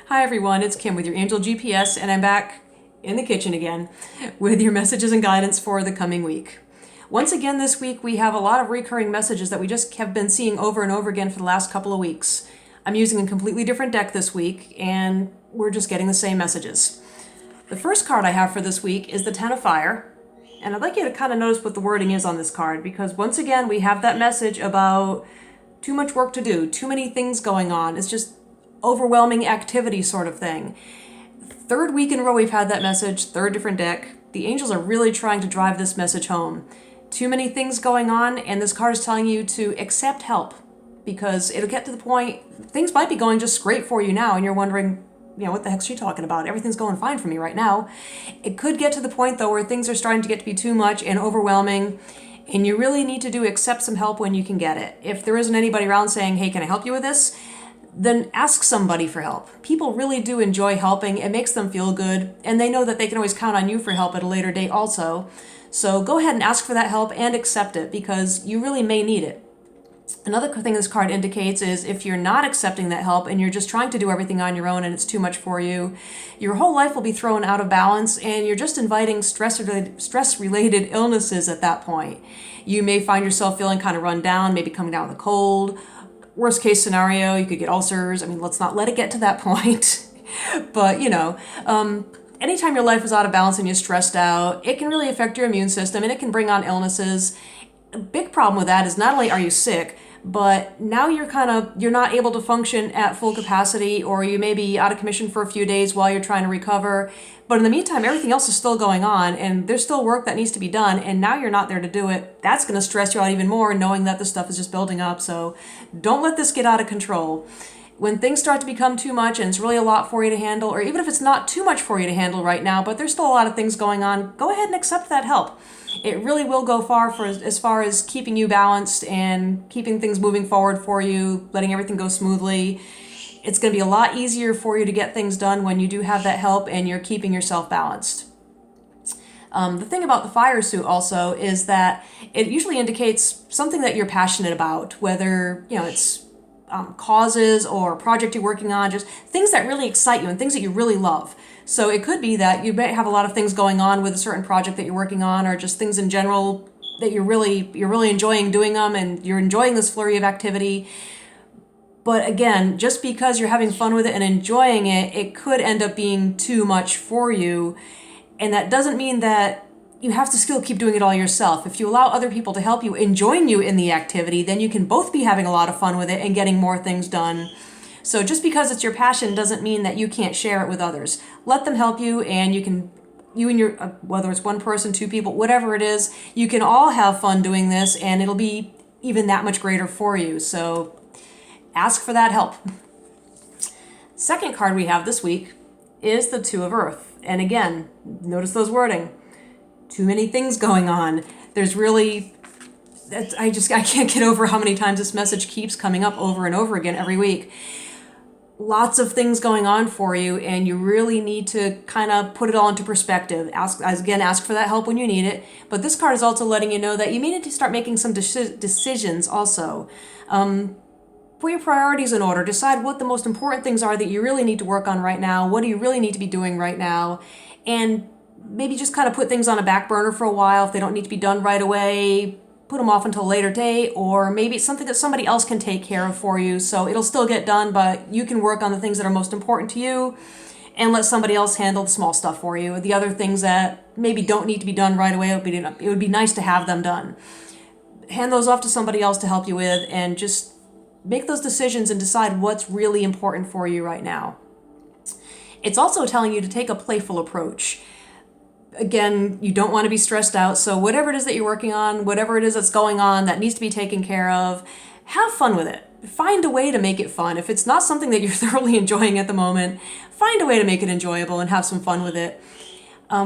Hi everyone, it's Kim with your Angel GPS, and I'm back in the kitchen again with your messages and guidance for the coming week. Once again this week we have a lot of recurring messages that we just have been seeing over and over again for the last couple of weeks. I'm using a completely different deck this week, and we're just getting the same messages. The first card I have for this week is the Ten of Fire, and I'd like you to kind of notice what the wording is on this card, because once again we have that message about too much work to do, too many things going on. It's just overwhelming activity sort of thing. Third week in a row we've had that message, third different deck. The angels are really trying to drive this message home. Too many things going on, and this card is telling you to accept help, because it'll get to the point, things might be going just great for you now, and you're wondering, what the heck's she talking about? Everything's going fine for me right now. It could get to the point, though, where things are starting to get to be too much and overwhelming, and you really need to accept some help when you can get it. If there isn't anybody around saying, hey, can I help you with this? Then ask somebody for help. People really do enjoy helping. It makes them feel good, and they know that they can always count on you for help at a later date also. So go ahead and ask for that help and accept it, because you really may need it. Another thing this card indicates is if you're not accepting that help and you're just trying to do everything on your own and it's too much for you, your whole life will be thrown out of balance, and you're just inviting stress-related illnesses at that point. You may find yourself feeling kind of run down, maybe coming down with a cold. Worst case scenario, you could get ulcers. Let's not let it get to that point. But, anytime your life is out of balance and you're stressed out, it can really affect your immune system, and it can bring on illnesses. A big problem with that is not only are you sick, but now you're not able to function at full capacity, or you may be out of commission for a few days while you're trying to recover. But in the meantime, everything else is still going on, and there's still work that needs to be done, and now you're not there to do it. That's going to stress you out even more, knowing that the stuff is just building up. So don't let this get out of control. When things start to become too much and it's really a lot for you to handle, or even if it's not too much for you to handle right now, but there's still a lot of things going on, go ahead and accept that help. It really will go far as far as keeping you balanced and keeping things moving forward for you, letting everything go smoothly. It's going to be a lot easier for you to get things done when you do have that help and you're keeping yourself balanced. The thing about the fire suit also is that it usually indicates something that you're passionate about, whether it's causes or a project you're working on, just things that really excite you and things that you really love. So it could be that you may have a lot of things going on with a certain project that you're working on, or just things in general that you're really enjoying doing them, and you're enjoying this flurry of activity. But again, just because you're having fun with it and enjoying it, it could end up being too much for you. And that doesn't mean that you have to still keep doing it all yourself. If you allow other people to help you and join you in the activity, then you can both be having a lot of fun with it and getting more things done. So just because it's your passion doesn't mean that you can't share it with others. Let them help you, and you and your, whether it's one person, two people, whatever it is, you can all have fun doing this, and it'll be even that much greater for you. So ask for that help. Second card we have this week is the Two of Earth. And again, notice those wording. Too many things going on. There's really, I can't get over how many times this message keeps coming up over and over again every week. Lots of things going on for you, and you really need to kind of put it all into perspective. Ask for that help when you need it. But this card is also letting you know that you may need to start making some decisions also. Put your priorities in order. Decide what the most important things are that you really need to work on right now. What do you really need to be doing right now? And maybe just kind of put things on a back burner for a while. If they don't need to be done right away, put them off until a later date, or maybe it's something that somebody else can take care of for you. So it'll still get done, but you can work on the things that are most important to you and let somebody else handle the small stuff for you. The other things that maybe don't need to be done right away, it would be nice to have them done. Hand those off to somebody else to help you with, and just make those decisions and decide what's really important for you right now. It's also telling you to take a playful approach. Again, you don't want to be stressed out, so whatever it is that you're working on, whatever it is that's going on that needs to be taken care of, have fun with it. Find a way to make it fun. If it's not something that you're thoroughly enjoying at the moment, find a way to make it enjoyable and have some fun with it.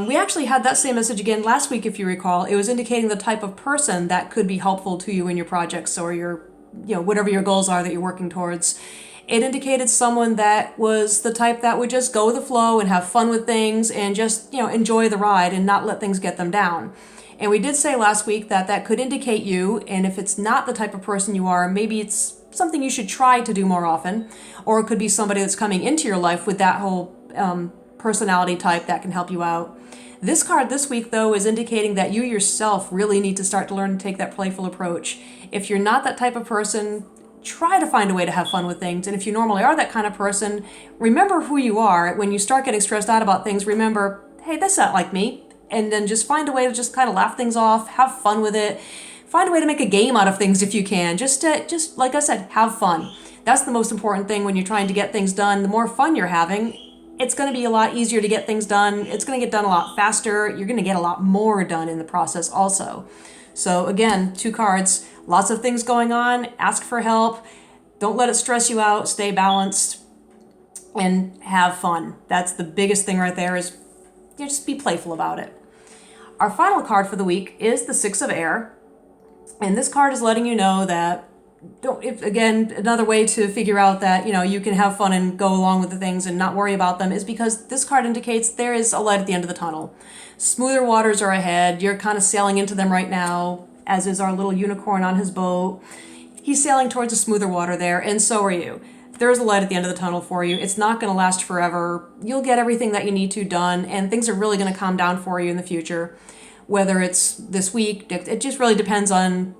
We actually had that same message again last week, if you recall. It was indicating the type of person that could be helpful to you in your projects or your, whatever your goals are that you're working towards. It indicated someone that was the type that would just go with the flow and have fun with things and just, enjoy the ride and not let things get them down. And we did say last week that that could indicate you, and if it's not the type of person you are, maybe it's something you should try to do more often. Or it could be somebody that's coming into your life with that whole personality type that can help you out. This card this week, though, is indicating that you yourself really need to start to learn to take that playful approach. If you're not that type of person, try to find a way to have fun with things. And if you normally are that kind of person, remember who you are. When you start getting stressed out about things, remember, hey, that's not like me. And then just find a way to just kind of laugh things off, have fun with it. Find a way to make a game out of things if you can. Just like I said, have fun. That's the most important thing when you're trying to get things done. The more fun you're having, it's going to be a lot easier to get things done. It's going to get done a lot faster. You're going to get a lot more done in the process also. So again, 2 cards, lots of things going on. Ask for help. Don't let it stress you out. Stay balanced and have fun. That's the biggest thing right there, is just be playful about it. Our final card for the week is the 6 of Air. And this card is letting you know that, again, another way to figure out that, you can have fun and go along with the things and not worry about them is because this card indicates there is a light at the end of the tunnel. Smoother waters are ahead. You're kind of sailing into them right now, as is our little unicorn on his boat. He's sailing towards a smoother water there, and so are you. There's a light at the end of the tunnel for you. It's not going to last forever. You'll get everything that you need to done, and things are really going to calm down for you in the future. Whether it's this week, it just really depends on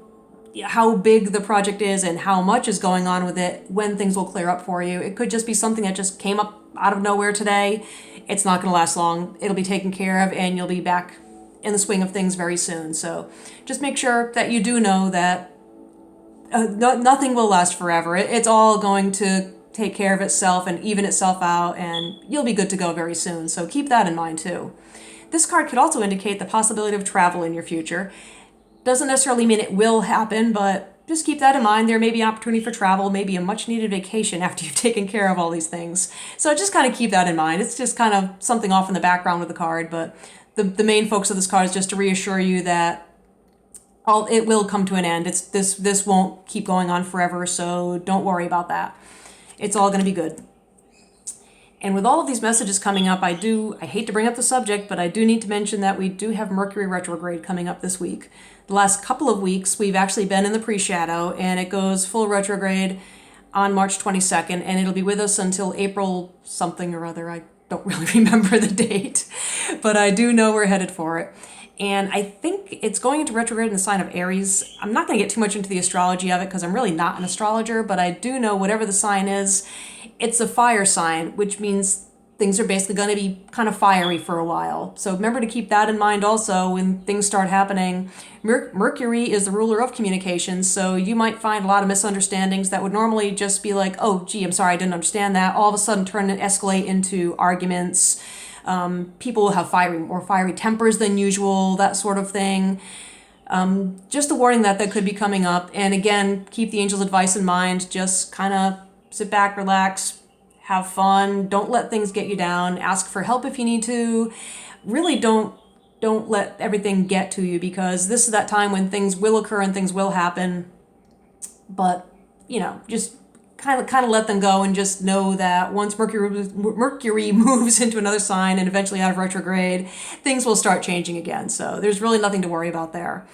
how big the project is and how much is going on with it, when things will clear up for you. It could just be something that just came up out of nowhere today. It's not going to last long. It'll be taken care of, and you'll be back in the swing of things very soon. So just make sure that you do know that nothing will last forever. It's all going to take care of itself and even itself out, and you'll be good to go very soon. So keep that in mind too. This card could also indicate the possibility of travel in your future. Doesn't necessarily mean it will happen, but just keep that in mind. There may be an opportunity for travel, maybe a much needed vacation after you've taken care of all these things. So just kind of keep that in mind. It's just kind of something off in the background with the card, but the main focus of this card is just to reassure you that it will come to an end. This won't keep going on forever, so don't worry about that. It's all going to be good. And with all of these messages coming up, I hate to bring up the subject, but I do need to mention that we do have Mercury retrograde coming up this week. The last couple of weeks, we've actually been in the pre-shadow, and it goes full retrograde on March 22nd, and it'll be with us until April something or other. I don't really remember the date, but I do know we're headed for it. And I think it's going into retrograde in the sign of Aries. I'm not going to get too much into the astrology of it because I'm really not an astrologer, but I do know whatever the sign is, it's a fire sign, which means things are basically going to be kind of fiery for a while. So remember to keep that in mind also when things start happening. Mercury is the ruler of communications, so you might find a lot of misunderstandings that would normally just be like, oh, gee, I'm sorry, I didn't understand that. All of a sudden turn and escalate into arguments. People will have more fiery tempers than usual, that sort of thing. Just a warning that could be coming up. And again, keep the angel's advice in mind. Just kind of sit back, relax, have fun. Don't let things get you down. Ask for help if you need to. Really don't let everything get to you, because this is that time when things will occur and things will happen. But, just kind of let them go, and just know that once Mercury moves into another sign and eventually out of retrograde, things will start changing again. So there's really nothing to worry about there.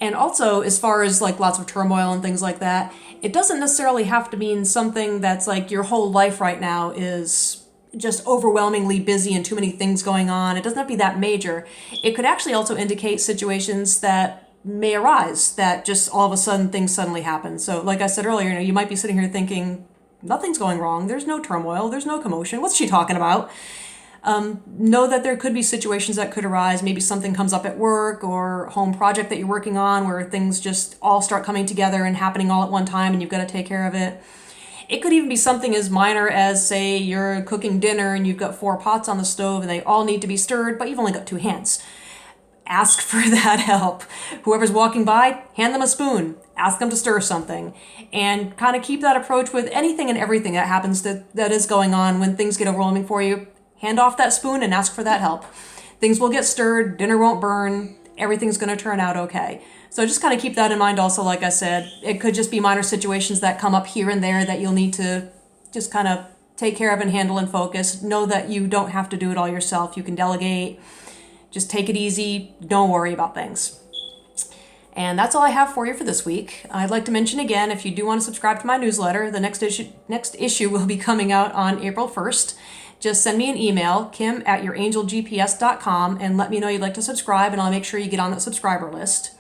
And also, as far as like lots of turmoil and things like that, it doesn't necessarily have to mean something that's like your whole life right now is just overwhelmingly busy and too many things going on. It doesn't have to be that major. It could actually also indicate situations that may arise that just all of a sudden things suddenly happen. So like I said earlier, you might be sitting here thinking, nothing's going wrong. There's no turmoil. There's no commotion. What's she talking about? Know that there could be situations that could arise. Maybe something comes up at work or home project that you're working on where things just all start coming together and happening all at one time, and you've got to take care of it. It could even be something as minor as, say, you're cooking dinner and you've got 4 pots on the stove and they all need to be stirred, but you've only got 2 hands. Ask for that help. Whoever's walking by, hand them a spoon. Ask them to stir something. And kind of keep that approach with anything and everything that happens that is going on. When things get overwhelming for you, hand off that spoon and ask for that help. Things will get stirred, dinner won't burn, everything's going to turn out okay. So just kind of keep that in mind also. Like I said, it could just be minor situations that come up here and there that you'll need to just kind of take care of and handle and focus. Know that you don't have to do it all yourself. You can delegate. Just take it easy. Don't worry about things. And that's all I have for you for this week. I'd like to mention again, if you do want to subscribe to my newsletter, the next issue will be coming out on April 1st. Just send me an email, kim@yourangelgps.com, and let me know you'd like to subscribe, and I'll make sure you get on that subscriber list.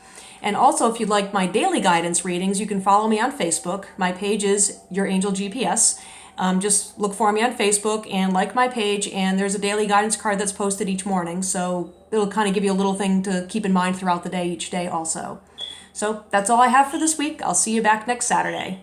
And also, if you'd like my daily guidance readings, you can follow me on Facebook. My page is Your Angel GPS. Just look for me on Facebook and like my page, and there's a daily guidance card that's posted each morning, so it'll kind of give you a little thing to keep in mind throughout the day, each day also. So that's all I have for this week. I'll see you back next Saturday.